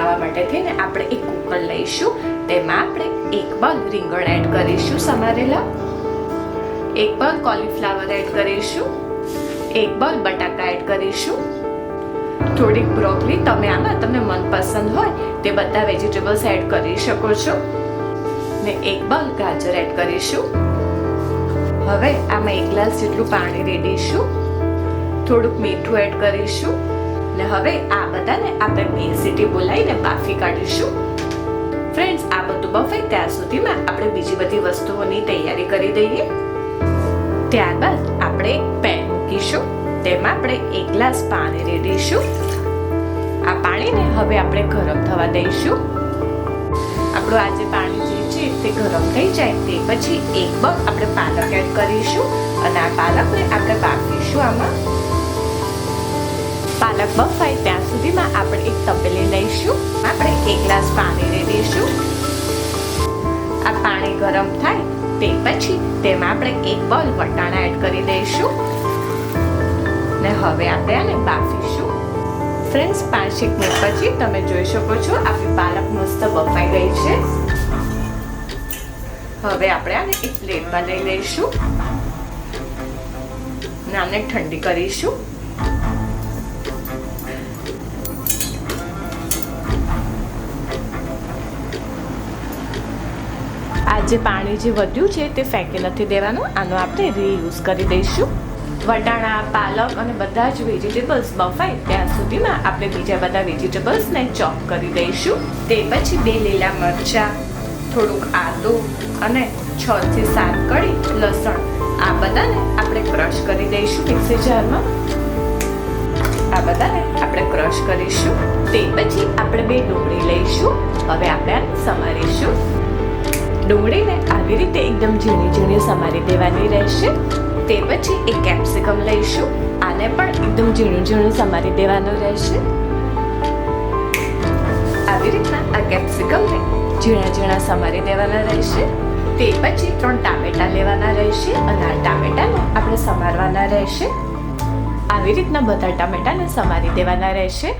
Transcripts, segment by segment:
બનાવવા માટે થઈને આપણે એક કુકર લઈશું. તેમાં આપણે 1 બાઉલ રીંગણ એડ કરીશું સમારેલા, 1 બાઉલ કોલીફ્લાવર એડ કરીશું, 1 બાઉલ બટાકા એડ કરીશું, થોડીક બ્રોકોલી. તમે આમાં તમને મનપસંદ હોય તે બધા વેજીટેબલ્સ એડ કરી શકો છો ને 1 બાઉલ ગાજર એડ કરીશું. હવે આમાં 1 ગ્લાસ જેટલું પાણી રેડીશું, થોડુંક મીઠું એડ કરીશું ને હવે આ બધાને આપણે 2 સીટી બોલાવીને બાફી કાઢીશું. ફ્રેન્ડ્સ, આ બધું બફાય ત્યાં સુધીમાં આપણે બીજી બધી વસ્તુઓની તૈયારી કરી દઈએ. ત્યારબાદ આપણે એક પેન મૂકીશું, તેમાં આપણે 1 ગ્લાસ પાણી રેડીશું. આ પાણીને હવે આપણે ગરમ થવા દઈશું. આપણું આ જે પાણી જે છે તે ગરમ થઈ જાય તે પછી 1 બાઉલ આપણે પાલક એડ કરીશું અને આ પાલકને આપણે બાફીશું. આમાં પાલક બફાય ત્યાં સુધીમાં આપણે એક તપેલી લઈશું. આપણે 1 ગ્લાસ પાણી રેડીશું. આ પાણી ગરમ થાય તે પછી તેમાં આપણે 1 બાઉલ વટાણા એડ કરી દઈશું ને હવે આપણે આને બાફીશું. ફ્રેન્ડ્સ, 5 મિનિટ પછી તમે જોઈ શકો છો આપણી પાલક મસ્ત બફાઈ ગઈ છે. હવે આપણે આને એક પ્લેટમાં લઈ લઈશું ને આને ઠંડી કરીશું. આ જે પાણી જે વધ્યું છે તે ફેંકી નથી દેવાનું, આનો આપણે રીયુઝ કરી દઈશું. વટાણા, પાલક અને બધા જ વેજીટેબલ્સ બફાય ત્યાં સુધીમાં આપણે બીજા બધા વેજીટેબલ્સને ચોપ કરી દઈશું. તે પછી 2 લીલા મરચાં, થોડુંક આદુ અને 6 થી 7 કળી લસણ, આ બધાને આપણે ક્રશ કરી દઈશું મિક્સર જારમાં. આ બધાને આપણે ક્રશ કરીશું. તે પછી આપણે 2 ડુંગળી લઈશું. હવે આપણે આને સમારીશું. ડુંગળીને આવી રીતે એકદમ ઝીણી ઝીણી સમારી દેવાની રહેશે. તે પછી એક કેપ્સિકમ લઈશું. આને પણ એકદમ ઝીણું ઝીણું સમારી દેવાનું રહેશે. આવી રીતના આ કેપ્સિકમને ઝીણા ઝીણા સમારી દેવાના રહેશે. તે પછી 3 ટામેટા લેવાના રહેશે અને આ ટામેટાને આપણે સમારવાના રહેશે. આવી રીતના બધા ટામેટાને સમારી દેવાના રહેશે.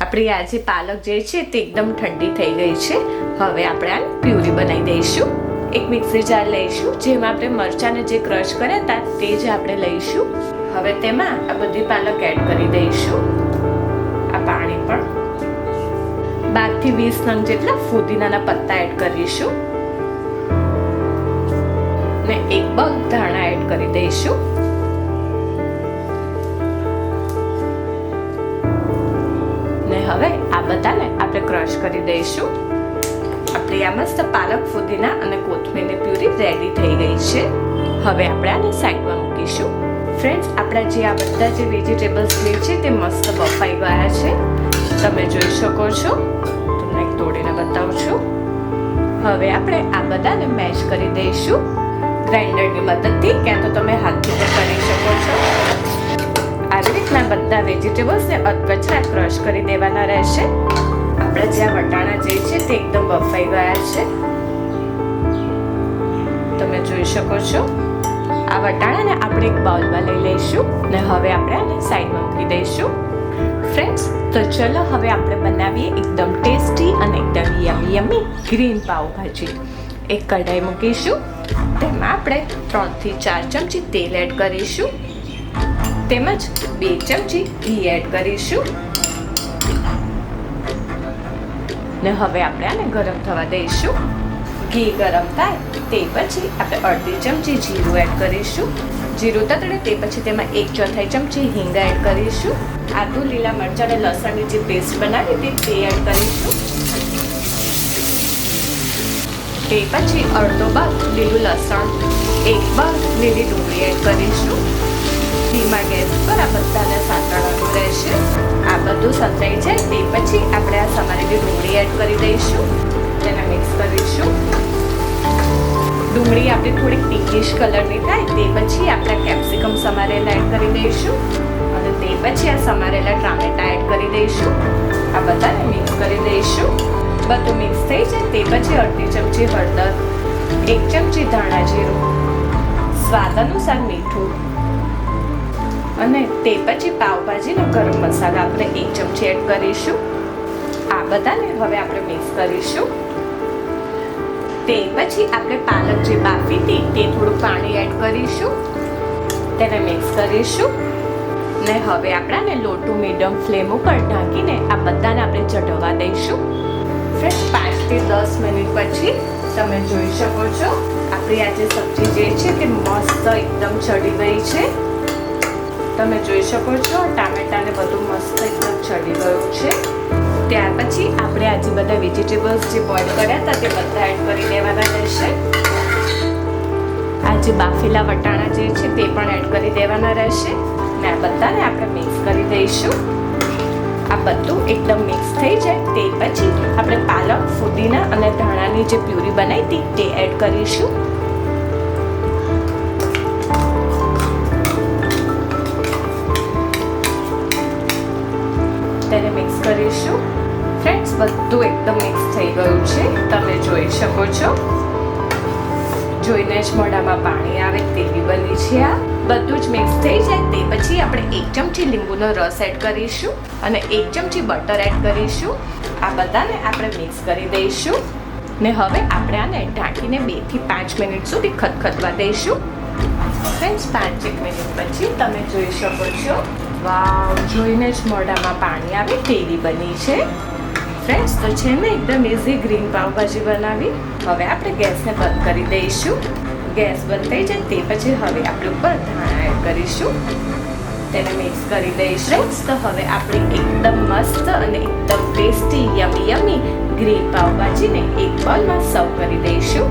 આપણી આ જે પાલક જે છે તે એકદમ ઠંડી થઈ ગઈ છે. હવે આપણે આને પ્યુરી બનાવી દઈશું. એક મિક્સર જાર લઈશું, જેમાં આપણે મરચાંને જે ક્રશ કર્યા હતા તે જ આપણે લઈશું. હવે તેમાં આ બધી પાલક એડ કરી દઈશું. આ પાણી પણ 12 થી 20 નંગ જેટલા ફુદીનાના પત્તા એડ કરીશું ને 1 બાઉલ ધાણા એડ કરી દઈશું. ને હવે આ બધાને આપણે ક્રશ કરી દઈશું. આપણી આ મસ્ત પાલક, ફુદીના અને કોથમીરની પ્યુરી રેડી થઈ ગઈ છે. હવે આપણે આને સાઈડમાં મૂકીશું. ફ્રેન્ડ્સ, આપણા જે આ બધા જે વેજીટેબલ્સ છે તે મસ્ત બફાઈ ગયા છે. તમે જોઈ શકો છો. તમને એક તોડીને બતાવું છું. હવે આપણે આ બધાને મેશ કરી દઈશું ગ્રાઇન્ડરની મદદથી, ક્યાં તો તમે હાથથી પણ કરી શકો છો. આવી રીતના બધા વેજીટેબલ્સને અધકચરા ક્રશ કરી દેવાના રહેશે. આપણા જે વટાણા જે છે તે એકદમ બફાઈ ગયા છે. તમે જોઈ શકો છો. આ વટાણાને આપણે એક બાઉલમાં લઈ લઈશું ને હવે આપણે આને સાઈડમાં મૂકી દઈશું. ફ્રેન્ડ્સ, તો ચલો હવે આપણે બનાવીએ એકદમ ટેસ્ટી અને એકદમ યમી ગ્રીન પાવભાજી. એક કઢાઈ મૂકીશું. તેમાં આપણે 3 થી 4 ચમચી તેલ એડ કરીશું. તેમજ 2 ચમચી ઘી એડ કરીશું ને હવે આપણે આને ગરમ થવા દઈશું. ઘી ગરમ થાય તે પછી આપણે 1/2 ચમચી જીરું એડ કરીશું. જીરું તતડે તે પછી તેમાં 1/4 ચમચી હિંગ એડ કરીશું. આદુ, લીલા મરચાં અને લસણની જે પેસ્ટ બનાવી હતી તે એડ કરીશું. તે પછી અડધો બાઉલ લીલું લસણ, 1 બાઉલ લીલી ડુંગળી એડ કરીશું. ધીમા ગેસ પર આ બધાને સાંતળવાનું રહેશે. આ બધું સંતાઈ જાય તે પછી આપણે આ સમારેલી ડુંગળી એડ કરી દઈશું. તેને મિક્સ કરીશું. ડુંગળી આપણી થોડીક પિંકિશ કલરની થાય તે પછી આપણે કેપ્સિકમ સમારેલા એડ કરી દઈશું અને તે પછી આ સમારેલા ટામેટા એડ કરી દઈશું. આ બધાને મિક્સ કરી દઈશું. બધું મિક્સ થઈ જાય તે પછી 1/2 ચમચી હળદર, 1 ચમચી ધાણા જીરું, સ્વાદ અનુસાર મીઠું અને તે પછી પાવભાજીનો ગરમ મસાલો આપણે 1 ચમચી એડ કરીશું. આ બધાને હવે આપણે મિક્સ કરીશું. તે પછી આપણે પાલક જે બાફી હતી તે થોડું પાણી એડ કરીશું, તેને મિક્સ કરીશું ને હવે આપણાને લો ટુ મીડિયમ ફ્લેમ ઉપર ઢાંકીને આ બધાને આપણે ચઢવા દઈશું. ફ્રેન્ડ્સ 5 થી 10 મિનિટ પછી તમે જોઈ શકો છો આપણી આ જે સબ્જી જે છે તે મસ્ત એકદમ ચડી ગઈ છે. તમે જોઈ શકો છો ટામેટાને બધું મસ્ત એકદમ ચડી ગયું છે. ત્યાર પછી આપણે આજે બધા વેજીટેબલ્સ જે બોઇલ કર્યા હતા તે બધા એડ કરી દેવાના રહેશે. આ જે બાફેલા વટાણા જે છે તે પણ એડ કરી દેવાના રહેશે ને આ બધાને આપણે મિક્સ કરી દઈશું. આ બધું એકદમ મિક્સ થઈ જાય તે પછી આપણે પાલક, ફુદીના અને ધાણાની જે પ્યુરી બનાવી હતી તે એડ કરીશું. તેને મિક્સ કરીશું. ફ્રેન્ડ્સ બધું એકદમ મિક્સ થઈ ગયું છે, તમે જોઈ શકો છો. જોઈને જ મોઢામાં પાણી આવે તેવી બની છે. આ બધું જ મિક્સ થઈ જાય તે પછી આપણે 1 ચમચી લીંબુનો રસ એડ કરીશું અને 1 ચમચી બટર એડ કરીશું. આ બધાને આપણે મિક્સ કરી દઈશું ને હવે આપણે આને ઢાંકીને 2 થી 5 મિનિટ સુધી ખદખદવા દઈશું. ફ્રેન્ડ્સ 5 મિનિટ પછી તમે જોઈ શકો છો વાવ, જોઈને જ મોઢામાં પાણી આવે તેવી બની છે. ફ્રેન્ડ્સ તો છે ને એકદમ ઇઝી ગ્રીન પાવભાજી બનાવી. હવે આપણે ગેસને બંધ કરી દઈશું. ગેસ બંધ થઈ જાય તે પછી હવે આપણે ઉપર ધાણા એડ કરીશું, તેને મિક્સ કરી દઈશું. તો હવે આપણે એકદમ મસ્ત અને એકદમ ટેસ્ટી યમી ગ્રીન પાવભાજીને એક બોલમાં સર્વ કરી દઈશું.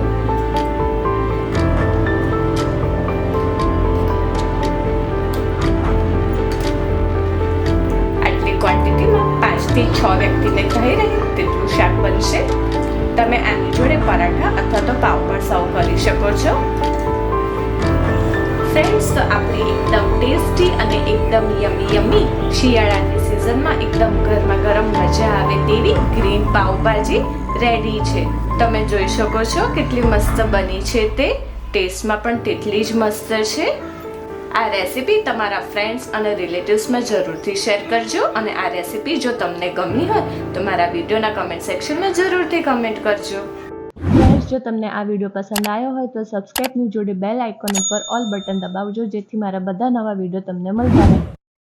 ક્વોન્ટિટીમાં 5 થી 6 વ્યક્તિને થઈ રહે તેટલું શાક બનશે. તમે આની જોડે પરાઠા અથવા તો પાવ પણ સર્વ કરી શકો છો. ફ્રેન્ડ્સ તો આપણી એકદમ ટેસ્ટી અને એકદમ યમી શિયાળાની સિઝનમાં એકદમ ગરમા ગરમ મજા આવે તેવી ગ્રીન પાવભાજી રેડી છે. તમે જોઈ શકો છો કેટલી મસ્ત બની છે. તે ટેસ્ટમાં પણ તેટલી જ મસ્ત છે. આ રેસીપી તમારા ફ્રેન્ડ્સ અને રિલેટિવ્સમાં જરૂરથી શેર કરજો અને આ રેસીપી જો તમને ગમી હોય તો મારા વિડીયોના કમેન્ટ સેક્શનમાં જરૂરથી કમેન્ટ કરજો. ફ્રેન્ડ્સ, જો તમને આ વિડીયો પસંદ આવ્યો હોય તો સબસ્ક્રાઇબની જોડે બેલ આઇકોન ઉપર ઓલ બટન દબાવજો, જેથી મારા બધા નવા વિડીયો તમને મળતા રહે.